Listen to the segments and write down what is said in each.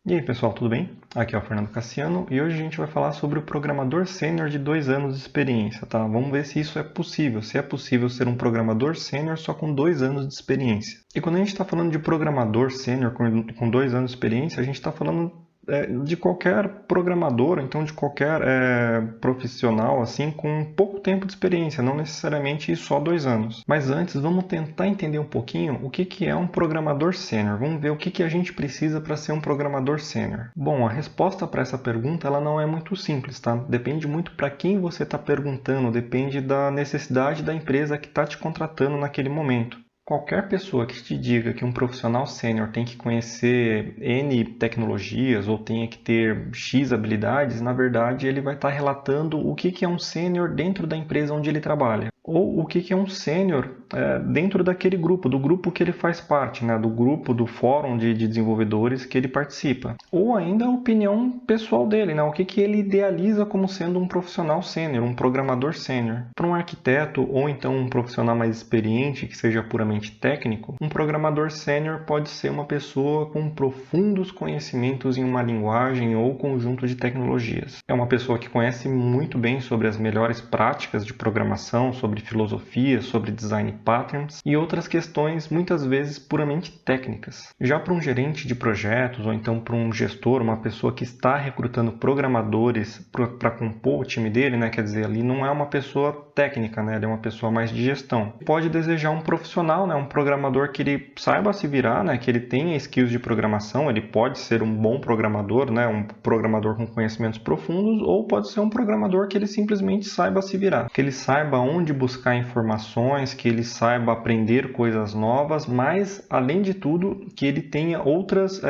E aí pessoal, tudo bem? Aqui é o Fernando Cassiano e hoje a gente vai falar sobre o programador sênior de 2 anos de experiência, tá? Vamos ver se isso é possível, se é possível ser um programador sênior só com 2 anos de experiência. E quando a gente está falando de programador sênior com 2 anos de experiência, a gente está falando de qualquer programador, então de qualquer profissional assim com pouco tempo de experiência, não necessariamente só 2 anos. Mas antes, vamos tentar entender um pouquinho o que é um programador sênior. Vamos ver o que a gente precisa para ser um programador sênior. Bom, a resposta para essa pergunta ela não é muito simples, tá? Depende muito para quem você está perguntando, depende da necessidade da empresa que está te contratando naquele momento. Qualquer pessoa que te diga que um profissional sênior tem que conhecer N tecnologias ou tenha que ter X habilidades, na verdade ele vai estar relatando o que é um sênior dentro da empresa onde ele trabalha. Ou o que é um sênior dentro daquele grupo, do grupo que ele faz parte, né? Do grupo, do fórum de desenvolvedores que ele participa. Ou ainda a opinião pessoal dele, né? O que ele idealiza como sendo um profissional sênior, um programador sênior. Para um arquiteto ou então um profissional mais experiente, que seja puramente técnico, um programador sênior pode ser uma pessoa com profundos conhecimentos em uma linguagem ou conjunto de tecnologias. É uma pessoa que conhece muito bem sobre as melhores práticas de programação, sobre filosofia, sobre design patterns e outras questões muitas vezes puramente técnicas. Já para um gerente de projetos ou então para um gestor, uma pessoa que está recrutando programadores para compor o time dele, né? Quer dizer, ali não é uma pessoa técnica, né? Ele é uma pessoa mais de gestão. Pode desejar um profissional, né? Um programador que ele saiba se virar, né? Que ele tenha skills de programação, ele pode ser um bom programador, né? Um programador com conhecimentos profundos, ou pode ser um programador que ele simplesmente saiba se virar, que ele saiba onde buscar informações, que ele saiba aprender coisas novas, mas além de tudo que ele tenha outras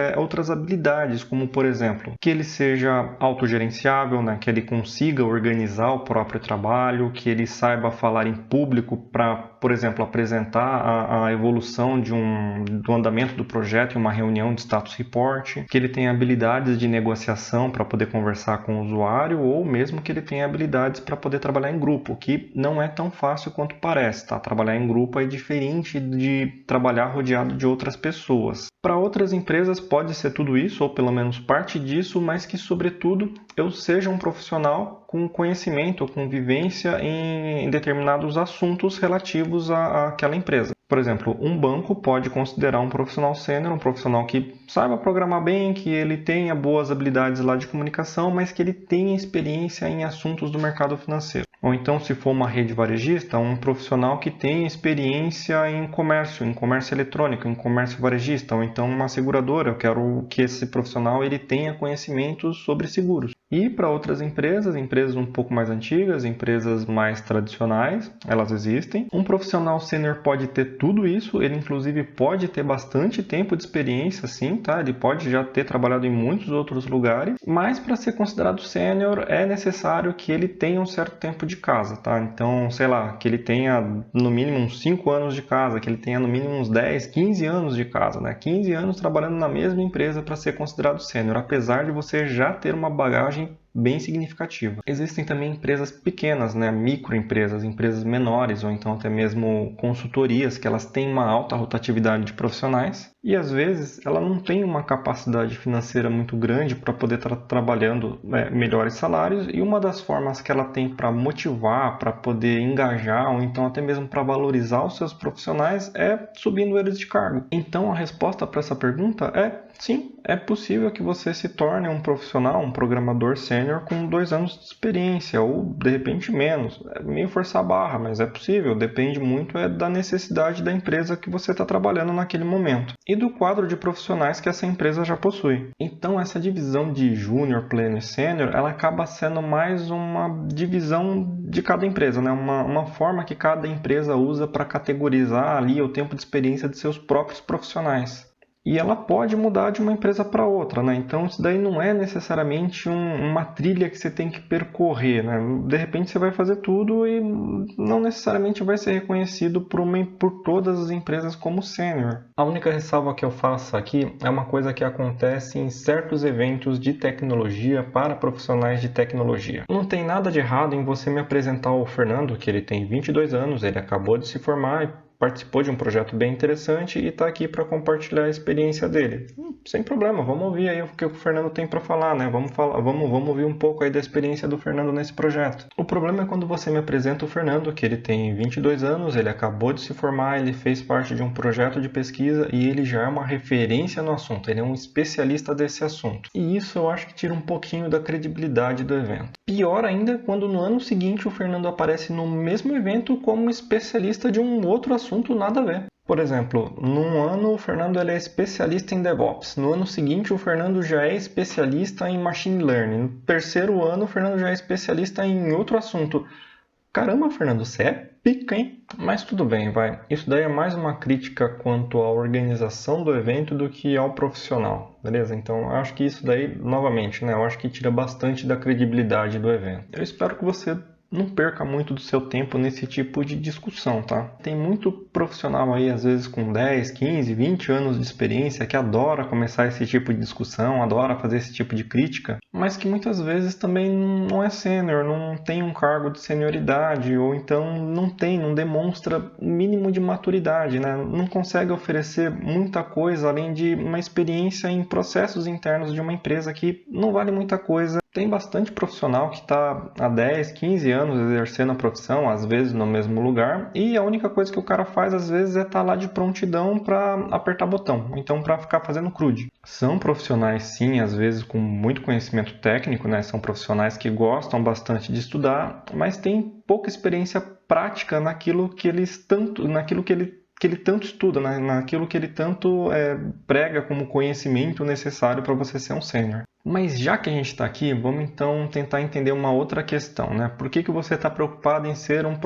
habilidades, como por exemplo, que ele seja autogerenciável, né? Que ele consiga organizar o próprio trabalho, que ele saiba falar em público para, por exemplo, apresentar a evolução do andamento do projeto em uma reunião de status report, que ele tenha habilidades de negociação para poder conversar com o usuário, ou mesmo que ele tenha habilidades para poder trabalhar em grupo, que não é tão fácil quanto parece, tá? Trabalhar em grupo é diferente de trabalhar rodeado de outras pessoas. Para outras empresas pode ser tudo isso, ou pelo menos parte disso, mas que, sobretudo, eu seja um profissional com conhecimento, com vivência em determinados assuntos relativos àquela empresa. Por exemplo, um banco pode considerar um profissional sênior, um profissional que saiba programar bem, que ele tenha boas habilidades lá de comunicação, mas que ele tenha experiência em assuntos do mercado financeiro. Ou então, se for uma rede varejista, um profissional que tenha experiência em comércio eletrônico, em comércio varejista, ou então uma seguradora. Eu quero que esse profissional ele tenha conhecimentos sobre seguros. E para outras empresas um pouco mais antigas, empresas mais tradicionais, elas existem. Um profissional sênior pode ter tudo isso, ele inclusive pode ter bastante tempo de experiência, sim, tá? Ele pode já ter trabalhado em muitos outros lugares, mas para ser considerado sênior é necessário que ele tenha um certo tempo de casa, tá? Então, sei lá, que ele tenha no mínimo uns 5 anos de casa, que ele tenha no mínimo uns 10, 15 anos de casa, né? 15 anos trabalhando na mesma empresa para ser considerado sênior, apesar de você já ter uma bagagem bem significativa. Existem também empresas pequenas, né, microempresas, empresas menores, ou então até mesmo consultorias, que elas têm uma alta rotatividade de profissionais e às vezes ela não tem uma capacidade financeira muito grande para poder estar trabalhando melhores salários, e uma das formas que ela tem para motivar, para poder engajar, ou então até mesmo para valorizar os seus profissionais é subindo eles de cargo. Então a resposta para essa pergunta é sim, é possível que você se torne um profissional, um programador sênior com 2 anos de experiência, ou de repente menos. É meio forçar a barra, mas é possível. Depende muito da necessidade da empresa que você está trabalhando naquele momento e do quadro de profissionais que essa empresa já possui. Então essa divisão de júnior, pleno e sênior, ela acaba sendo mais uma divisão de cada empresa, né? Uma forma que cada empresa usa para categorizar ali o tempo de experiência de seus próprios profissionais. E ela pode mudar de uma empresa para outra, né? Então isso daí não é necessariamente uma trilha que você tem que percorrer, né? De repente você vai fazer tudo e não necessariamente vai ser reconhecido por todas as empresas como sênior. A única ressalva que eu faço aqui é uma coisa que acontece em certos eventos de tecnologia para profissionais de tecnologia. Não tem nada de errado em você me apresentar o Fernando, que ele tem 22 anos, ele acabou de se formar e participou de um projeto bem interessante e está aqui para compartilhar a experiência dele. Não sem problema, vamos ouvir aí o que o Fernando tem para falar, né? Vamos ouvir um pouco aí da experiência do Fernando nesse projeto. O problema é quando você me apresenta o Fernando, que ele tem 22 anos, ele acabou de se formar, ele fez parte de um projeto de pesquisa e ele já é uma referência no assunto, ele é um especialista desse assunto. E isso eu acho que tira um pouquinho da credibilidade do evento. Pior ainda quando no ano seguinte o Fernando aparece no mesmo evento como especialista de um outro assunto nada a ver. Por exemplo, num ano o Fernando ele é especialista em DevOps, no ano seguinte o Fernando já é especialista em Machine Learning, no terceiro ano o Fernando já é especialista em outro assunto. Caramba, Fernando, você é pica, hein? Mas tudo bem, vai. Isso daí é mais uma crítica quanto à organização do evento do que ao profissional, beleza? Então, eu acho que isso daí, novamente, né? Eu acho que tira bastante da credibilidade do evento. Eu espero que você não perca muito do seu tempo nesse tipo de discussão, tá? Tem muito profissional aí, às vezes com 10, 15, 20 anos de experiência, que adora começar esse tipo de discussão, adora fazer esse tipo de crítica, mas que muitas vezes também não é sênior, não tem um cargo de senioridade, ou então não demonstra o mínimo de maturidade, né? Não consegue oferecer muita coisa além de uma experiência em processos internos de uma empresa que não vale muita coisa. Tem bastante profissional que está há 10, 15 anos exercendo a profissão, às vezes no mesmo lugar, e a única coisa que o cara faz às vezes é estar lá de prontidão para apertar botão, então para ficar fazendo CRUD. São profissionais sim, às vezes com muito conhecimento técnico, né? São profissionais que gostam bastante de estudar, mas têm pouca experiência prática naquilo que ele tanto estuda, naquilo que ele tanto prega como conhecimento necessário para você ser um sênior. Mas já que a gente está aqui, vamos então tentar entender uma outra questão, né? Por que você está preocupado em ser um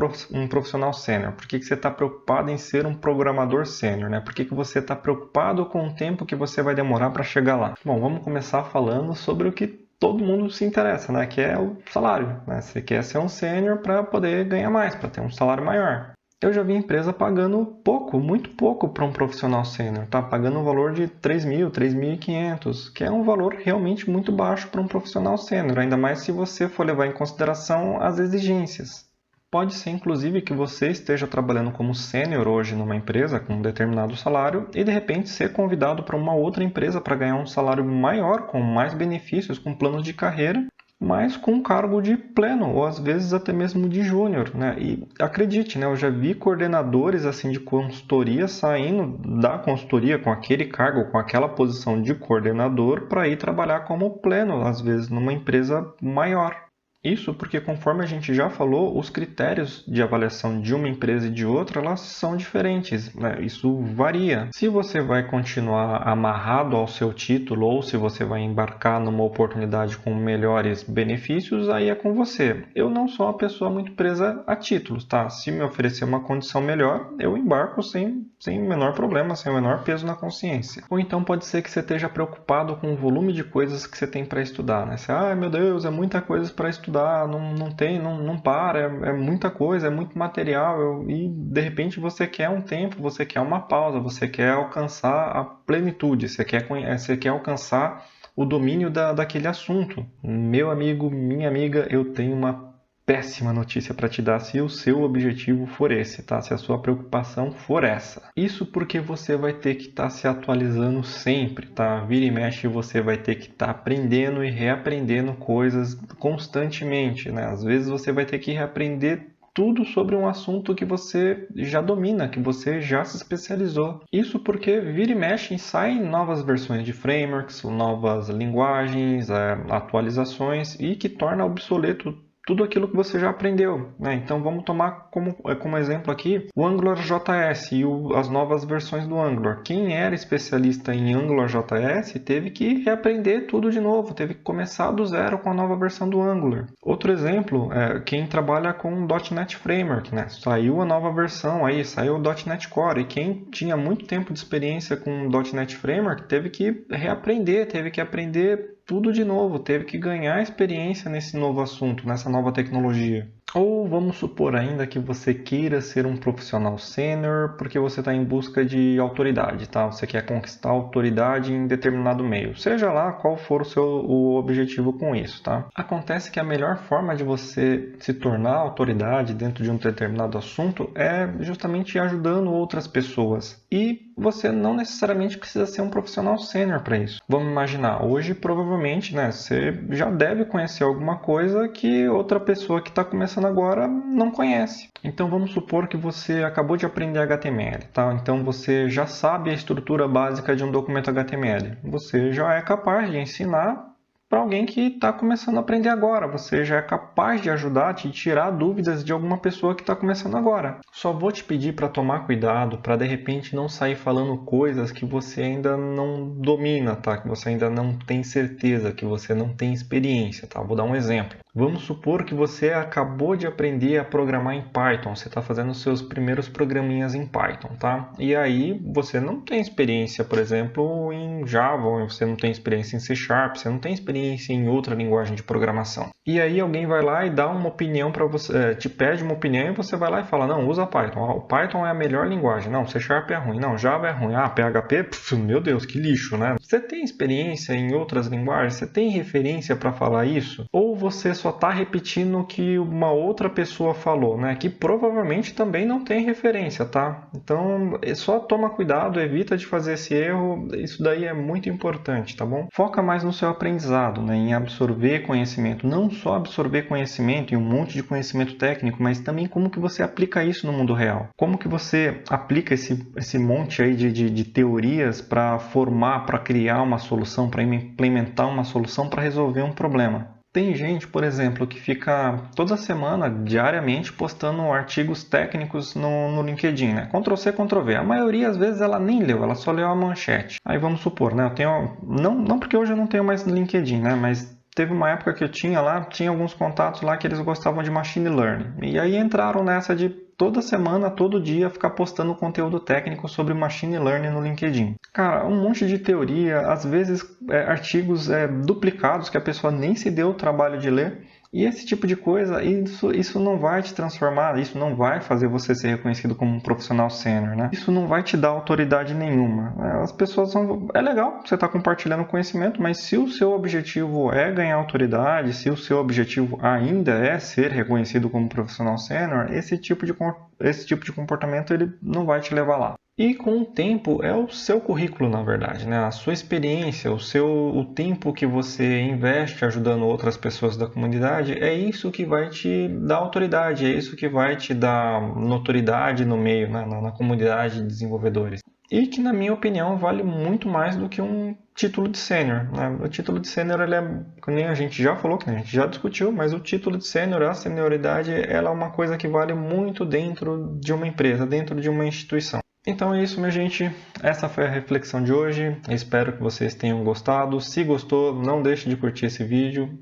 profissional sênior? Por que você está preocupado em ser um programador sênior, né? Por que você está preocupado com o tempo que você vai demorar para chegar lá? Bom, vamos começar falando sobre o que todo mundo se interessa, né? Que é o salário, né? Você quer ser um sênior para poder ganhar mais, para ter um salário maior. Eu já vi empresa pagando pouco, muito pouco para um profissional sênior, tá? Pagando um valor de 3.000, 3.500, que é um valor realmente muito baixo para um profissional sênior, ainda mais se você for levar em consideração as exigências. Pode ser, inclusive, que você esteja trabalhando como sênior hoje numa empresa com um determinado salário e, de repente, ser convidado para uma outra empresa para ganhar um salário maior, com mais benefícios, com planos de carreira, mas com um cargo de pleno, ou às vezes até mesmo de júnior, né? E acredite, né, eu já vi coordenadores assim de consultoria saindo da consultoria com aquele cargo, com aquela posição de coordenador para ir trabalhar como pleno, às vezes numa empresa maior. Isso porque, conforme a gente já falou, os critérios de avaliação de uma empresa e de outra, elas são diferentes, né? Isso varia. Se você vai continuar amarrado ao seu título ou se você vai embarcar numa oportunidade com melhores benefícios, aí é com você. Eu não sou uma pessoa muito presa a títulos, tá? Se me oferecer uma condição melhor, eu embarco sem menor problema, sem o menor peso na consciência. Ou então pode ser que você esteja preocupado com o volume de coisas que você tem para estudar, né? Você, meu Deus, é muita coisa para estudar, não para, é muita coisa, é muito material, e de repente você quer um tempo, você quer uma pausa, você quer alcançar a plenitude, você quer alcançar o domínio daquele assunto. Meu amigo, minha amiga, eu tenho uma péssima notícia para te dar se o seu objetivo for esse, tá? Se a sua preocupação for essa. Isso porque você vai ter que estar se atualizando sempre, tá? Vira e mexe, você vai ter que estar aprendendo e reaprendendo coisas constantemente, né? Às vezes você vai ter que reaprender tudo sobre um assunto que você já domina, que você já se especializou. Isso porque vira e mexe saem novas versões de frameworks, novas linguagens, atualizações e que torna obsoleto tudo aquilo que você já aprendeu, né? Então vamos tomar como exemplo aqui o AngularJS e as novas versões do Angular. Quem era especialista em AngularJS teve que reaprender tudo de novo, teve que começar do zero com a nova versão do Angular. Outro exemplo é quem trabalha com o .NET Framework, né? Saiu a nova versão aí, saiu o .NET Core, e quem tinha muito tempo de experiência com o .NET Framework teve que reaprender, teve que aprender tudo de novo, teve que ganhar experiência nesse novo assunto, nessa nova tecnologia. Ou vamos supor ainda que você queira ser um profissional sênior porque você está em busca de autoridade, tá? Você quer conquistar autoridade em determinado meio, seja lá qual for o objetivo com isso, tá? Acontece que a melhor forma de você se tornar autoridade dentro de um determinado assunto é justamente ajudando outras pessoas. e você não necessariamente precisa ser um profissional sênior para isso. Vamos imaginar, hoje provavelmente você já deve conhecer alguma coisa que outra pessoa que está começando agora não conhece. Então vamos supor que você acabou de aprender HTML, tá? Então você já sabe a estrutura básica de um documento HTML. Você já é capaz de ensinar para alguém que está começando a aprender agora. Você já é capaz de ajudar, de tirar dúvidas de alguma pessoa que está começando agora. Só vou te pedir para tomar cuidado, para de repente não sair falando coisas que você ainda não domina, tá? Que você ainda não tem certeza, que você não tem experiência, tá? Vou dar um exemplo. Vamos supor que você acabou de aprender a programar em Python, você está fazendo os seus primeiros programinhas em Python, tá? E aí você não tem experiência, por exemplo, em Java, você não tem experiência em C#, você não tem experiência em outra linguagem de programação. E aí alguém vai lá e dá uma opinião para você, te pede uma opinião e você vai lá e fala, não, usa Python. O Python é a melhor linguagem. Não, C# é ruim. Não, Java é ruim. Ah, PHP, meu Deus, que lixo, né? Você tem experiência em outras linguagens? Você tem referência para falar isso? Ou você só está repetindo o que uma outra pessoa falou, né? Que provavelmente também não tem referência, tá? Então, só toma cuidado, evita de fazer esse erro. Isso daí é muito importante, tá bom? Foca mais no seu aprendizado, né? Em absorver conhecimento. Não só absorver conhecimento e um monte de conhecimento técnico, mas também como que você aplica isso no mundo real. Como que você aplica esse monte aí de teorias para formar, para criar uma solução, para implementar uma solução para resolver um problema. Tem gente, por exemplo, que fica toda semana, diariamente, postando artigos técnicos no LinkedIn, né? Ctrl+C, Ctrl+V. A maioria, às vezes, ela nem leu, ela só leu a manchete. Aí vamos supor, né? Eu tenho, não porque hoje eu não tenho mais LinkedIn, né? Mas teve uma época que eu tinha lá, tinha alguns contatos lá que eles gostavam de machine learning. E aí entraram nessa de toda semana, todo dia, ficar postando conteúdo técnico sobre machine learning no LinkedIn. Cara, um monte de teoria, às vezes artigos duplicados que a pessoa nem se deu o trabalho de ler. E esse tipo de coisa, isso não vai te transformar, isso não vai fazer você ser reconhecido como um profissional sênior, né? Isso não vai te dar autoridade nenhuma. As pessoas são... É legal você estar compartilhando conhecimento, mas se o seu objetivo é ganhar autoridade, se o seu objetivo ainda é ser reconhecido como profissional sênior, esse tipo de comportamento ele não vai te levar lá. E com o tempo é o seu currículo, na verdade, né? A sua experiência, o tempo que você investe ajudando outras pessoas da comunidade, é isso que vai te dar autoridade, é isso que vai te dar notoriedade no meio, né? na comunidade de desenvolvedores. E que, na minha opinião, vale muito mais do que um título de sênior, né? O título de sênior, ele é, como a gente já falou, que a gente já discutiu, mas o título de sênior, a senioridade, ela é uma coisa que vale muito dentro de uma empresa, dentro de uma instituição. Então é isso, minha gente. Essa foi a reflexão de hoje. Espero que vocês tenham gostado. Se gostou, não deixe de curtir esse vídeo.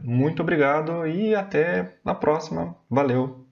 Muito obrigado e até a próxima. Valeu!